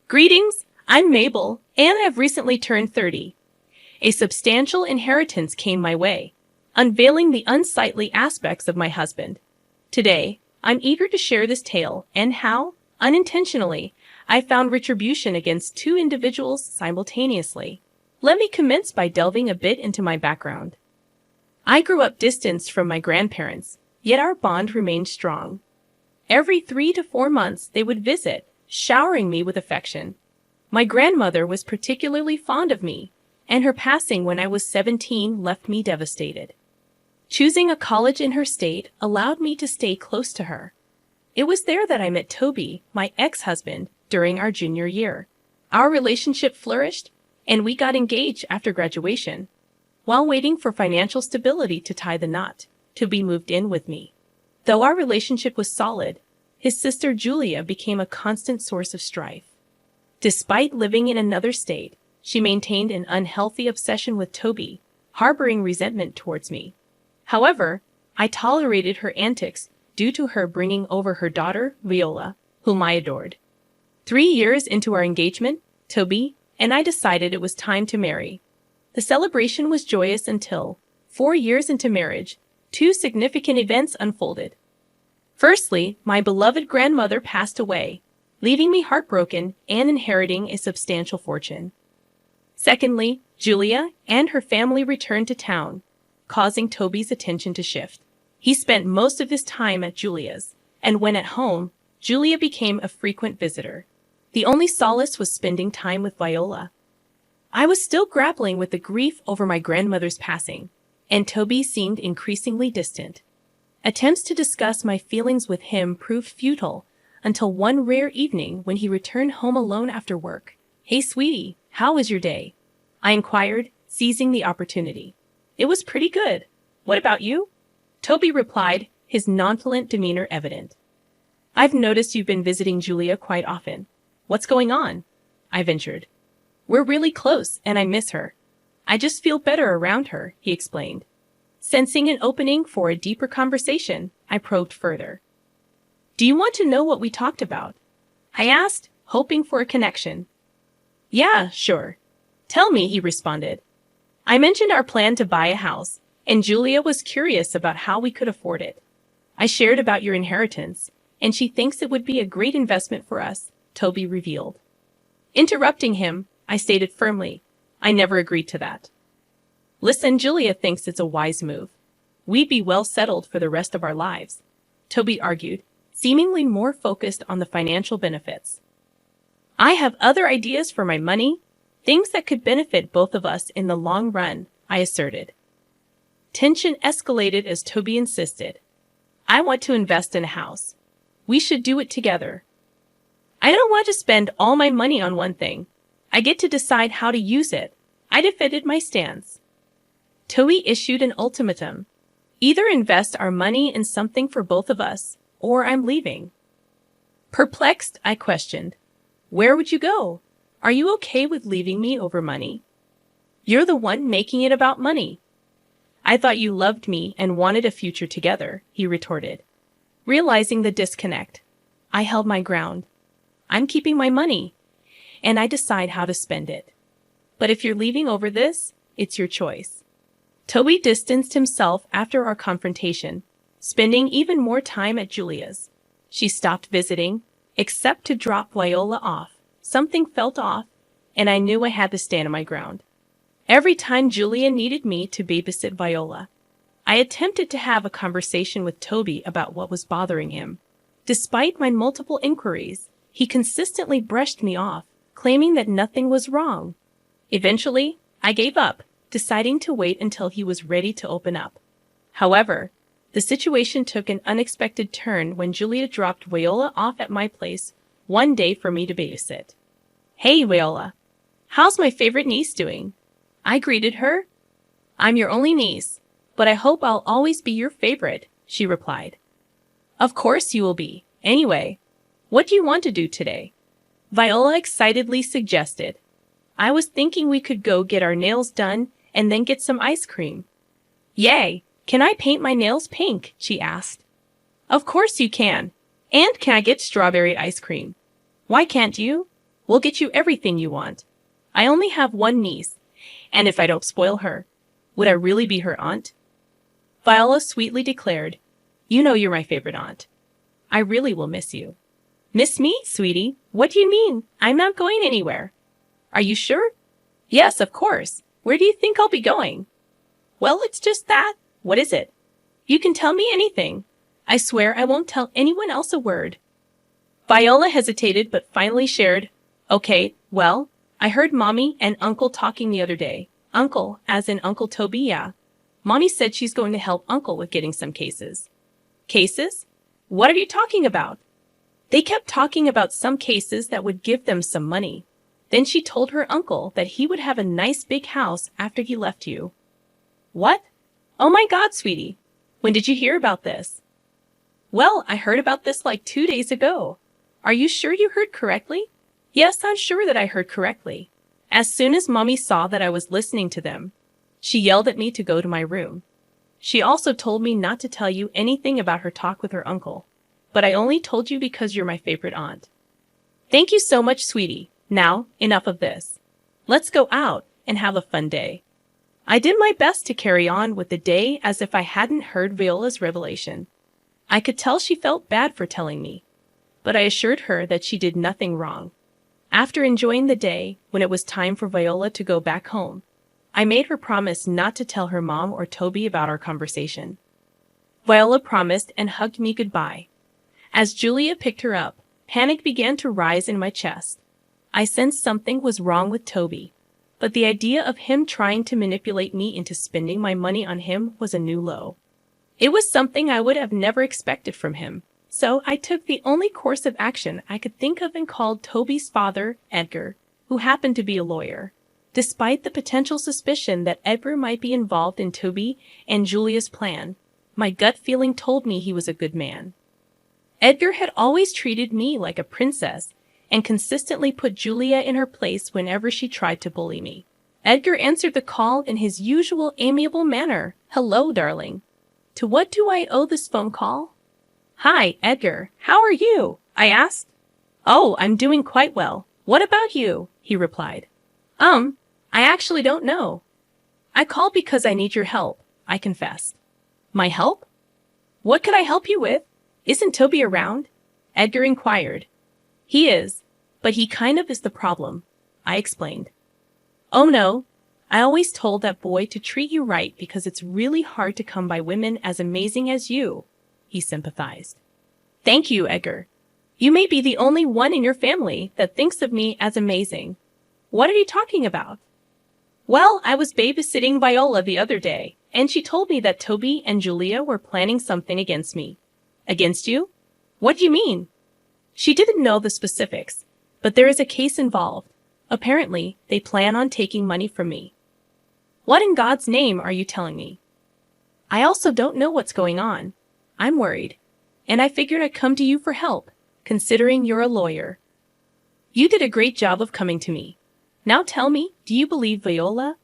Greetings, I'm Mabel, and I've recently turned 30. A substantial inheritance came my way, unveiling the unsightly aspects of my husband. Today, I'm eager to share this tale and how, unintentionally, I found retribution against two individuals simultaneously. Let me commence by delving a bit into my background. I grew up distanced from my grandparents, yet our bond remained strong. Every 3 to 4 months they would visit, showering me with affection. My grandmother was particularly fond of me, and her passing when I was 17 left me devastated. Choosing a college in her state allowed me to stay close to her. It was there that I met Toby, my ex-husband, during our junior year. Our relationship flourished, and we got engaged after graduation. While waiting for financial stability to tie the knot, Toby moved in with me. Though our relationship was solid, his sister Julia became a constant source of strife. Despite living in another state, she maintained an unhealthy obsession with Toby, harboring resentment towards me. However, I tolerated her antics due to her bringing over her daughter, Viola, whom I adored. 3 years into our engagement, Toby and I decided it was time to marry. The celebration was joyous until, 4 years into marriage, two significant events unfolded. Firstly, my beloved grandmother passed away, leaving me heartbroken and inheriting a substantial fortune. Secondly, Julia and her family returned to town, causing Toby's attention to shift. He spent most of his time at Julia's, and when at home, Julia became a frequent visitor. The only solace was spending time with Viola. I was still grappling with the grief over my grandmother's passing, and Toby seemed increasingly distant. Attempts to discuss my feelings with him proved futile until one rare evening when he returned home alone after work. "Hey, sweetie, how was your day?" I inquired, seizing the opportunity. "It was pretty good. What about you?" Toby replied, his nonchalant demeanor evident. "I've noticed you've been visiting Julia quite often. What's going on?" I ventured. "We're really close, and I miss her. I just feel better around her," he explained. Sensing an opening for a deeper conversation, I probed further. "Do you want to know what we talked about?" I asked, hoping for a connection. "Yeah, sure. Tell me," he responded. I mentioned our plan to buy a house, and Julia was curious about how we could afford it. I shared about your inheritance, and she thinks it would be a great investment for us, Toby revealed. Interrupting him, I stated firmly, "I never agreed to that." "Listen, Julia thinks it's a wise move. We'd be well settled for the rest of our lives," Toby argued, seemingly more focused on the financial benefits. "I have other ideas for my money, things that could benefit both of us in the long run," I asserted. Tension escalated as Toby insisted. "I want to invest in a house. We should do it together." "I don't want to spend all my money on one thing. I get to decide how to use it," I defended my stance. Toby issued an ultimatum. "Either invest our money in something for both of us, or I'm leaving." Perplexed, I questioned, "Where would you go? Are you okay with leaving me over money?" "You're the one making it about money." "I thought you loved me and wanted a future together," he retorted. Realizing the disconnect, I held my ground. "I'm keeping my money, and I decide how to spend it. But if you're leaving over this, it's your choice." Toby distanced himself after our confrontation, spending even more time at Julia's. She stopped visiting, except to drop Viola off. Something felt off, and I knew I had to stand my ground. Every time Julia needed me to babysit Viola, I attempted to have a conversation with Toby about what was bothering him. Despite my multiple inquiries, he consistently brushed me off, claiming that nothing was wrong. Eventually, I gave up, deciding to wait until he was ready to open up. However, the situation took an unexpected turn when Julia dropped Viola off at my place one day for me to babysit. "Hey, Viola, how's my favorite niece doing?" I greeted her. "I'm your only niece, but I hope I'll always be your favorite," she replied. "Of course you will be. Anyway, what do you want to do today?" Viola excitedly suggested. "I was thinking we could go get our nails done and then get some ice cream." "Yay! Can I paint my nails pink?" she asked. "Of course you can. And can I get strawberry ice cream?" "Why can't you?" We'll get you everything you want. I only have one niece, and if I don't spoil her, would I really be her aunt? Viola sweetly declared, You know you're my favorite aunt. I really will miss you. Miss me, sweetie? What do you mean? I'm not going anywhere. Are you sure? Yes, of course. Where do you think I'll be going? Well, it's just that. What is it? You can tell me anything. I swear I won't tell anyone else a word. Viola hesitated but finally shared, Okay, well, I heard Mommy and Uncle talking the other day. Uncle, as in Uncle Toby, yeah. Mommy said she's going to help Uncle with getting some cases. Cases? What are you talking about? They kept talking about some cases that would give them some money. Then she told her uncle that he would have a nice big house after he left you. What? Oh my God, sweetie. When did you hear about this? Well, I heard about this like 2 days ago. Are you sure you heard correctly? Yes, I'm sure that I heard correctly. As soon as Mommy saw that I was listening to them, she yelled at me to go to my room. She also told me not to tell you anything about her talk with her uncle, but I only told you because you're my favorite aunt. Thank you so much, sweetie. Now, enough of this. Let's go out and have a fun day. I did my best to carry on with the day as if I hadn't heard Viola's revelation. I could tell she felt bad for telling me, but I assured her that she did nothing wrong. After enjoying the day, when it was time for Viola to go back home, I made her promise not to tell her mom or Toby about our conversation. Viola promised and hugged me goodbye. As Julia picked her up, panic began to rise in my chest. I sensed something was wrong with Toby, but the idea of him trying to manipulate me into spending my money on him was a new low. It was something I would have never expected from him, so I took the only course of action I could think of and called Toby's father, Edgar, who happened to be a lawyer. Despite the potential suspicion that Edgar might be involved in Toby and Julia's plan, my gut feeling told me he was a good man. Edgar had always treated me like a princess and consistently put Julia in her place whenever she tried to bully me. Edgar answered the call in his usual amiable manner. Hello, darling. To what do I owe this phone call? Hi, Edgar. How are you? I asked. Oh, I'm doing quite well. What about you? He replied. I actually don't know. I called because I need your help, I confessed. My help? What could I help you with? Isn't Toby around? Edgar inquired. He is, but he kind of is the problem, I explained. Oh no, I always told that boy to treat you right because it's really hard to come by women as amazing as you, he sympathized. Thank you, Edgar. You may be the only one in your family that thinks of me as amazing. What are you talking about? Well, I was babysitting Viola the other day, and she told me that Toby and Julia were planning something against me. Against you? What do you mean? She didn't know the specifics, but there is a case involved. Apparently, they plan on taking money from me. What in God's name are you telling me? I also don't know what's going on. I'm worried, and I figured I'd come to you for help, considering you're a lawyer. You did a great job of coming to me. Now tell me, do you believe Viola?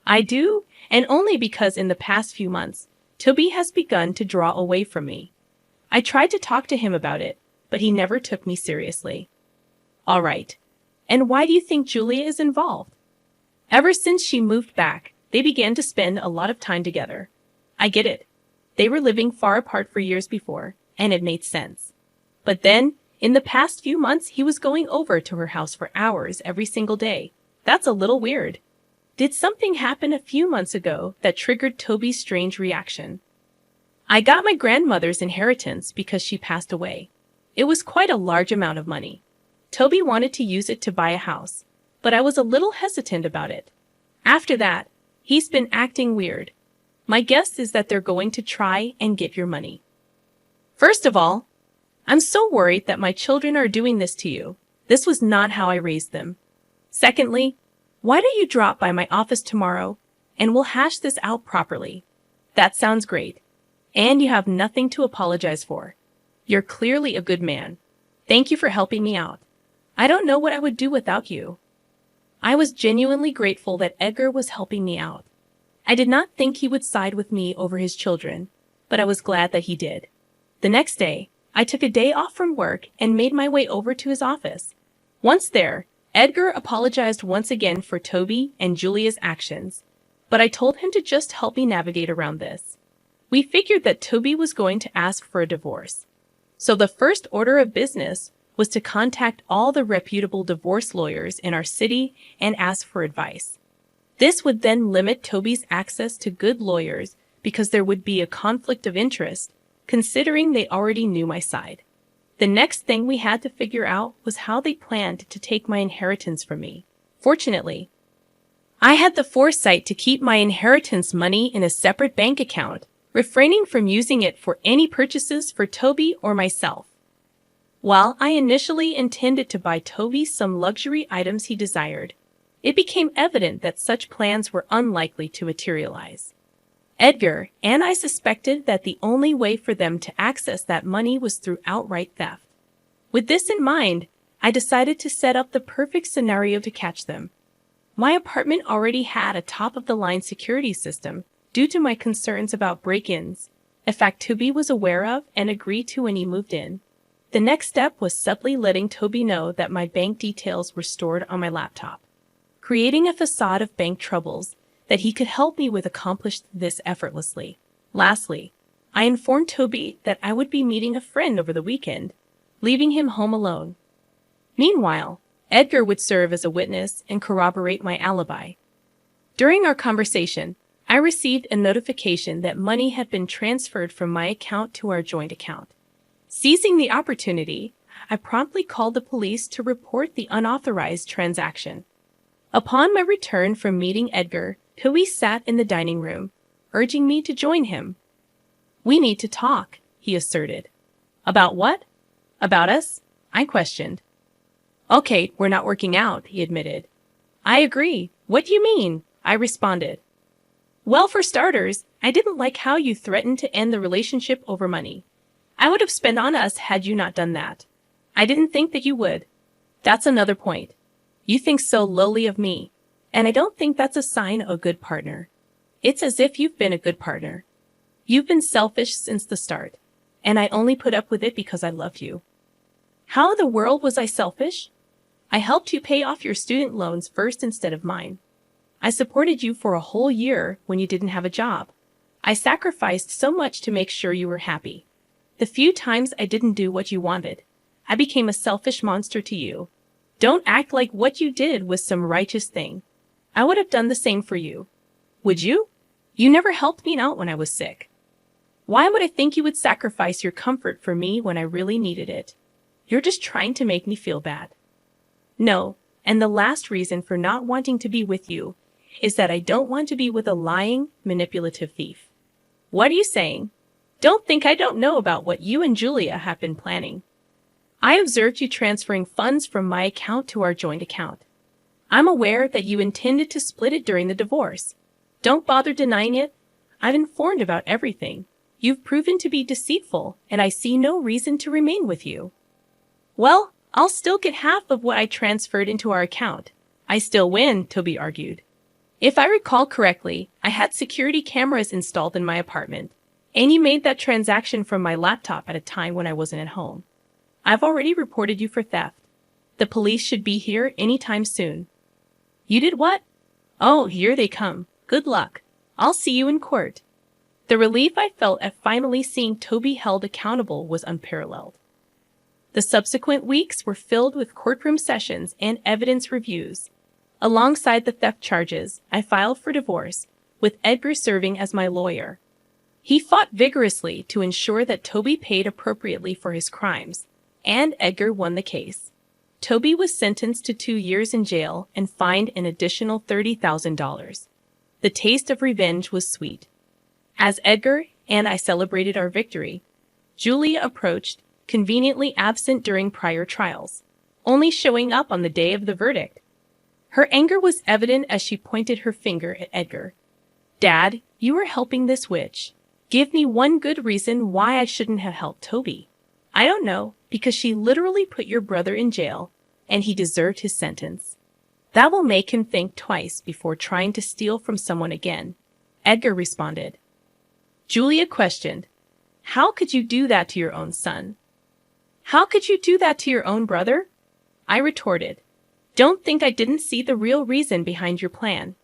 I do, and only because in the past few months, Toby has begun to draw away from me. I tried to talk to him about it, but he never took me seriously. All right. And why do you think Julia is involved? Ever since she moved back, they began to spend a lot of time together. I get it. They were living far apart for years before, and it made sense. But then, in the past few months, he was going over to her house for hours every single day. That's a little weird. Did something happen a few months ago that triggered Toby's strange reaction? I got my grandmother's inheritance because she passed away. It was quite a large amount of money. Toby wanted to use it to buy a house, but I was a little hesitant about it. After that, he's been acting weird. My guess is that they're going to try and get your money. First of all, I'm so worried that my children are doing this to you. This was not how I raised them. Secondly, why don't you drop by my office tomorrow and we'll hash this out properly? That sounds great. And you have nothing to apologize for. You're clearly a good man. Thank you for helping me out. I don't know what I would do without you. I was genuinely grateful that Edgar was helping me out. I did not think he would side with me over his children, but I was glad that he did. The next day, I took a day off from work and made my way over to his office. Once there, Edgar apologized once again for Toby and Julia's actions, but I told him to just help me navigate around this. We figured that Toby was going to ask for a divorce. So the first order of business was to contact all the reputable divorce lawyers in our city and ask for advice. This would then limit Toby's access to good lawyers because there would be a conflict of interest, considering they already knew my side. The next thing we had to figure out was how they planned to take my inheritance from me. Fortunately, I had the foresight to keep my inheritance money in a separate bank account, refraining from using it for any purchases for Toby or myself. While I initially intended to buy Toby some luxury items he desired, it became evident that such plans were unlikely to materialize. Edgar and I suspected that the only way for them to access that money was through outright theft. With this in mind, I decided to set up the perfect scenario to catch them. My apartment already had a top-of-the-line security system due to my concerns about break-ins, a fact Toby was aware of and agreed to when he moved in. The next step was subtly letting Toby know that my bank details were stored on my laptop. Creating a facade of bank troubles that he could help me with accomplished this effortlessly. Lastly, I informed Toby that I would be meeting a friend over the weekend, leaving him home alone. Meanwhile, Edgar would serve as a witness and corroborate my alibi. During our conversation, I received a notification that money had been transferred from my account to our joint account. Seizing the opportunity, I promptly called the police to report the unauthorized transaction. Upon my return from meeting Edgar, Toby sat in the dining room, urging me to join him. "We need to talk," he asserted. "About what?" "About us?" I questioned. "Okay, we're not working out," he admitted. "I agree. What do you mean?" I responded. "Well, for starters, I didn't like how you threatened to end the relationship over money. I would have spent on us had you not done that. I didn't think that you would. That's another point. You think so lowly of me, and I don't think that's a sign of a good partner. It's as if you've been a good partner. You've been selfish since the start, and I only put up with it because I loved you." "How in the world was I selfish?" "I helped you pay off your student loans first instead of mine. I supported you for a whole year when you didn't have a job. I sacrificed so much to make sure you were happy. The few times I didn't do what you wanted, I became a selfish monster to you. Don't act like what you did was some righteous thing. I would have done the same for you." "Would you? You never helped me out when I was sick." "Why would I think you would sacrifice your comfort for me when I really needed it? You're just trying to make me feel bad." "No, and the last reason for not wanting to be with you is that I don't want to be with a lying, manipulative thief." "What are you saying? Don't think I don't know about what you and Julia have been planning. I observed you transferring funds from my account to our joint account. I'm aware that you intended to split it during the divorce. Don't bother denying it. I've informed about everything. You've proven to be deceitful, and I see no reason to remain with you." "Well, I'll still get half of what I transferred into our account. I still win," Toby argued. "If I recall correctly, I had security cameras installed in my apartment, and you made that transaction from my laptop at a time when I wasn't at home. I've already reported you for theft. The police should be here anytime soon." "You did what?" "Oh, here they come. Good luck. I'll see you in court." The relief I felt at finally seeing Toby held accountable was unparalleled. The subsequent weeks were filled with courtroom sessions and evidence reviews. Alongside the theft charges, I filed for divorce, with Edgar serving as my lawyer. He fought vigorously to ensure that Toby paid appropriately for his crimes, and Edgar won the case. Toby was sentenced to 2 years in jail and fined an additional $30,000. The taste of revenge was sweet. As Edgar and I celebrated our victory, Julia approached, conveniently absent during prior trials, only showing up on the day of the verdict. Her anger was evident as she pointed her finger at Edgar. "Dad, you are helping this witch. Give me one good reason why I shouldn't have helped Toby." "I don't know, because she literally put your brother in jail, and he deserved his sentence. That will make him think twice before trying to steal from someone again," Edgar responded. Julia questioned, "How could you do that to your own son?" "How could you do that to your own brother?" I retorted, Don't think I didn't see the real reason behind your plan.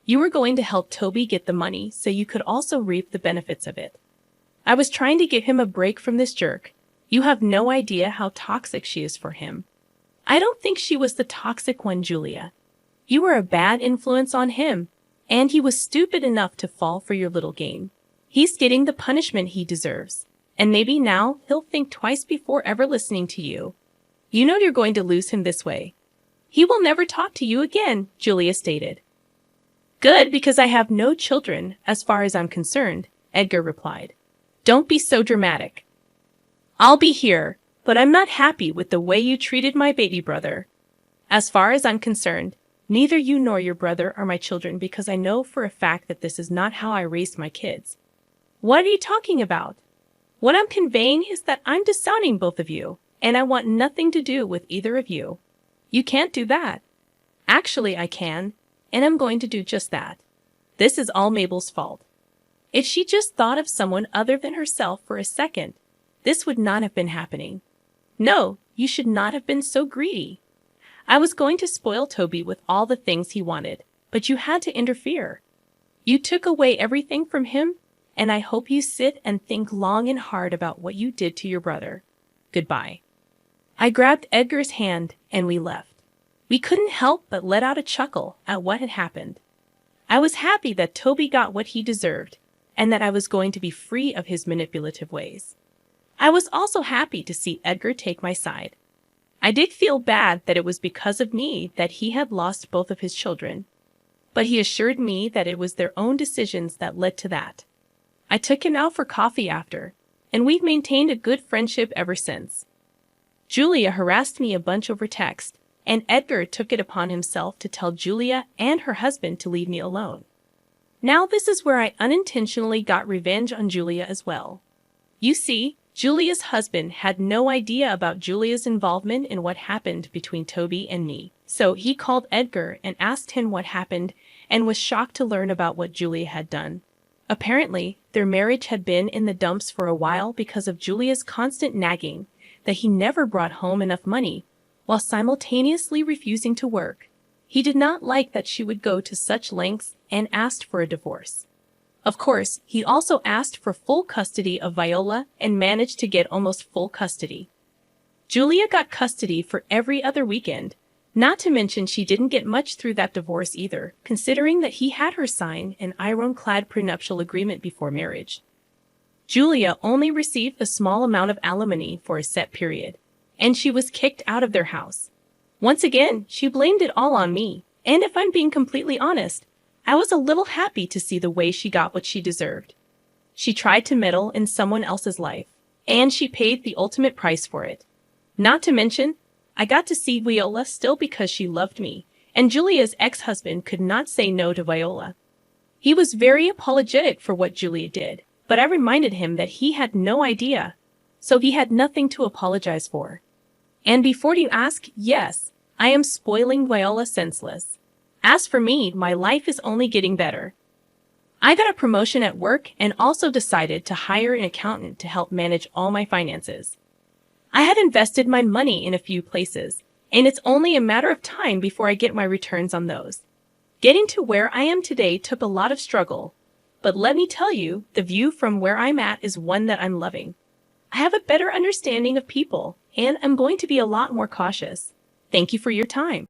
You were going to help Toby get the money so you could also reap the benefits of it. I was trying to give him a break from this jerk. You have no idea how toxic she is for him. I don't think she was the toxic one, Julia. You were a bad influence on him, and he was stupid enough to fall for your little game. He's getting the punishment he deserves, and maybe now he'll think twice before ever listening to you. You know you're going to lose him this way. He will never talk to you again, Julia stated. Good, because I have no children, as far as I'm concerned, Edgar replied. Don't be so dramatic. I'll be here, but I'm not happy with the way you treated my baby brother. As far as I'm concerned, neither you nor your brother are my children because I know for a fact that this is not how I raised my kids. What are you talking about? What I'm conveying is that I'm disowning both of you, and I want nothing to do with either of you. You can't do that. Actually, I can, and I'm going to do just that. This is all Mabel's fault. If she just thought of someone other than herself for a second, this would not have been happening. No, you should not have been so greedy. I was going to spoil Toby with all the things he wanted, but you had to interfere. You took away everything from him, and I hope you sit and think long and hard about what you did to your brother. Goodbye. I grabbed Edgar's hand, and we left. We couldn't help but let out a chuckle at what had happened. I was happy that Toby got what he deserved, and that I was going to be free of his manipulative ways. I was also happy to see Edgar take my side. I did feel bad that it was because of me that he had lost both of his children, but he assured me that it was their own decisions that led to that. I took him out for coffee after, and we've maintained a good friendship ever since. Julia harassed me a bunch over text, and Edgar took it upon himself to tell Julia and her husband to leave me alone. Now this is where I unintentionally got revenge on Julia as well. You see, Julia's husband had no idea about Julia's involvement in what happened between Toby and me, so he called Edgar and asked him what happened and was shocked to learn about what Julia had done. Apparently, their marriage had been in the dumps for a while because of Julia's constant nagging that he never brought home enough money, while simultaneously refusing to work. He did not like that she would go to such lengths and asked for a divorce. Of course, he also asked for full custody of Viola and managed to get almost full custody. Julia got custody for every other weekend, not to mention she didn't get much through that divorce either, considering that he had her sign an ironclad prenuptial agreement before marriage. Julia only received a small amount of alimony for a set period, and she was kicked out of their house. Once again, she blamed it all on me, and if I'm being completely honest, I was a little happy to see the way she got what she deserved. She tried to meddle in someone else's life, and she paid the ultimate price for it. Not to mention, I got to see Viola still because she loved me, and Julia's ex-husband could not say no to Viola. He was very apologetic for what Julia did, but I reminded him that he had no idea, so he had nothing to apologize for. And before you ask, yes, I am spoiling Viola senseless. As for me, my life is only getting better. I got a promotion at work and also decided to hire an accountant to help manage all my finances. I had invested my money in a few places, and it's only a matter of time before I get my returns on those. Getting to where I am today took a lot of struggle, but let me tell you, the view from where I'm at is one that I'm loving. I have a better understanding of people, and I'm going to be a lot more cautious. Thank you for your time.